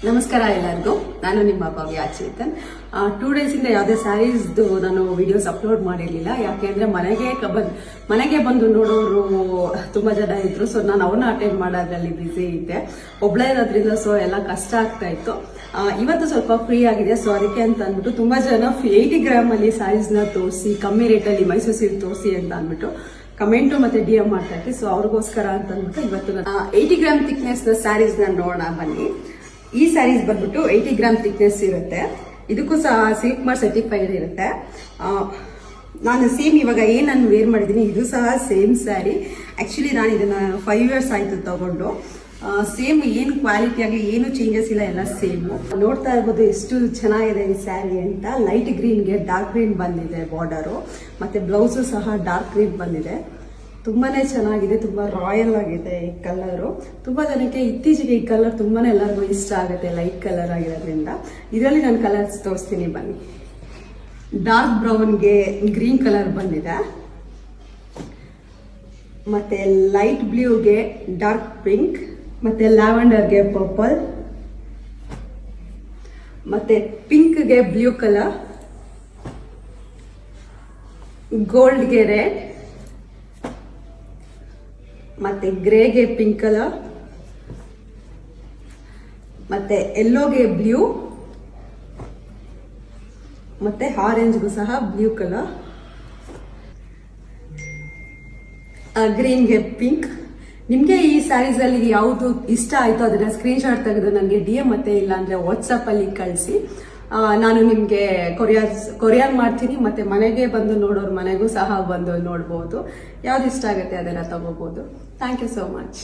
ನಮಸ್ಕಾರ ಎಲ್ಲರಿಗೂ. ನಾನು ನಿಮ್ಮ ಭವ್ಯ ಚೇತನ್. 2 days ಇಂದ ಯಾವುದೇ ಸ್ಯಾರೀಸ್ದು ನಾನು ವಿಡಿಯೋಸ್ ಅಪ್ಲೋಡ್ ಮಾಡಿರಲಿಲ್ಲ. ಯಾಕೆಂದ್ರೆ ಮನೆಗೆ ಬಂದು ನೋಡೋರು ತುಂಬಾ ಜನ ಇದ್ರು. ಸೊ ನಾನು ಅವನ್ನ ಅಟೆಂಡ್ ಮಾಡೋದ್ರಲ್ಲಿ ಬ್ಯುಸಿ ಇದ್ದೆ. ಒಬ್ಳೇ ಇರೋದ್ರಿಂದ ಸೊ ಎಲ್ಲ ಕಷ್ಟ ಆಗ್ತಾ ಇತ್ತು. ಇವತ್ತು ಸ್ವಲ್ಪ ಫ್ರೀ ಆಗಿದೆ. ಸೊ ಅದಕ್ಕೆ ಅಂತ ಅಂದ್ಬಿಟ್ಟು ತುಂಬಾ ಜನ 80 ಗ್ರಾಮ್ ಅಲ್ಲಿ ಸ್ಯಾರೀಸ್ನ ತೋರಿಸಿ, ಕಮ್ಮಿ ರೇಟಲ್ಲಿ ಮೈಸೂರು ಸಿಲ್ಕ್ ತೋರಿಸಿ ಅಂತ ಅಂದ್ಬಿಟ್ಟು ಕಮೆಂಟು ಮತ್ತೆ DM ಮಾಡ್ತಾ ಇರ್ತೀವಿ. ಸೊ ಅವ್ರಿಗೋಸ್ಕರ ಅಂತ ಅಂದ್ಬಿಟ್ಟು ಇವತ್ತು 80 ಗ್ರಾಮ್ ಥಿಕ್ನೆಸ್ ನ ಸ್ಯಾರೀಸ್ ನ ನೋಡೋಣ ಬನ್ನಿ. ಈ ಸ್ಯಾರೀಸ್ ಬಂದ್ಬಿಟ್ಟು 80 ಗ್ರಾಮ್ ಥಿಕ್ನೆಸ್ ಇರುತ್ತೆ. ಇದಕ್ಕೂ ಸಹ ಸಿಲ್ಕ್ ಮಾರ್ಕ್ ಸರ್ಟಿಫೈಡ್ ಇರುತ್ತೆ. ನಾನು ಸೇಮ್ ಇವಾಗ ನಾನು ವೇರ್ ಮಾಡಿದ್ದೀನಿ, ಇದು ಸಹ ಸೇಮ್ ಸ್ಯಾರಿ. ಆಕ್ಚುಲಿ ನಾನು ಇದನ್ನ 5 years ಆಯ್ತು ತಗೊಂಡು. ಸೇಮ್ ಏನು ಕ್ವಾಲಿಟಿ ಆಗಲಿ ಏನು ಚೇಂಜಸ್ ಇಲ್ಲ, ಎಲ್ಲ ಸೇಮ್. ನೋಡ್ತಾ ಇರ್ಬೋದು ಎಷ್ಟು ಚೆನ್ನಾಗಿದೆ ಈ ಸ್ಯಾರಿ ಅಂತ. ಲೈಟ್ ಗ್ರೀನ್ಗೆ ಡಾರ್ಕ್ ಗ್ರೀನ್ ಬಂದಿದೆ ಬಾರ್ಡರು, ಮತ್ತೆ ಬ್ಲೌಸು ಸಹ ಡಾರ್ಕ್ ಗ್ರೀನ್ ಬಂದಿದೆ. ತುಂಬಾನೇ ಚೆನ್ನಾಗಿದೆ, ತುಂಬಾ ರಾಯಲ್ ಆಗಿದೆ ಈ ಕಲರು. ತುಂಬಾ ಜನಕ್ಕೆ ಇತ್ತೀಚೆಗೆ ಈ ಕಲರ್ ತುಂಬಾನೇ ಎಲ್ಲರಿಗೂ ಇಷ್ಟ ಆಗುತ್ತೆ, ಲೈಟ್ ಕಲರ್ ಆಗಿರೋದ್ರಿಂದ. ಇದರಲ್ಲಿ ನಾನು ಕಲರ್ಸ್ ತೋರಿಸ್ತೀನಿ ಬನ್ನಿ. ಡಾರ್ಕ್ ಬ್ರೌನ್ಗೆ ಗ್ರೀನ್ ಕಲರ್ ಬಂದಿದೆ, ಮತ್ತೆ ಲೈಟ್ ಬ್ಲೂಗೆ ಡಾರ್ಕ್ ಪಿಂಕ್, ಮತ್ತೆ ಲ್ಯಾವೆಂಡರ್ಗೆ ಪರ್ಪಲ್, ಮತ್ತೆ ಪಿಂಕ್ಗೆ ಬ್ಲೂ ಕಲರ್, ಗೋಲ್ಡ್ಗೆ ರೆಡ್, ಮತ್ತೆ ಗ್ರೇಗೆ ಪಿಂಕ್ ಕಲರ್, ಮತ್ತೆ ಯೆಲ್ಲೋಗೆ ಬ್ಲೂ, ಮತ್ತೆ ಆರೆಂಜ್ಗೂ ಸಹ ಬ್ಲೂ ಕಲರ್, ಗ್ರೀನ್ಗೆ ಪಿಂಕ್. ನಿಮಗೆ ಈ ಸ್ಯಾರೀಸ್ ಅಲ್ಲಿ ಯಾವುದು ಇಷ್ಟ ಆಯ್ತು ಅದನ್ನ ಸ್ಕ್ರೀನ್ ಶಾಟ್ ತೆಗೆದು ನನಗೆ DM ಮತ್ತೆ ಇಲ್ಲ ಅಂದ್ರೆ ವಾಟ್ಸಪ್ ಅಲ್ಲಿ ಕಳಿಸಿ. ನಾನು ನಿಮ್ಗೆ ಕೊರಿಯರ್ ಮಾಡ್ತೀನಿ. ಮತ್ತೆ ಮನೆಗೆ ಬಂದು ನೋಡೋರು ಮನೆಗೂ ಸಹ ಬಂದು ನೋಡ್ಬೋದು. ಯಾವ್ದು ಇಷ್ಟ ಆಗುತ್ತೆ ಅದೆಲ್ಲ ತಗೋಬಹುದು. Thank you so much.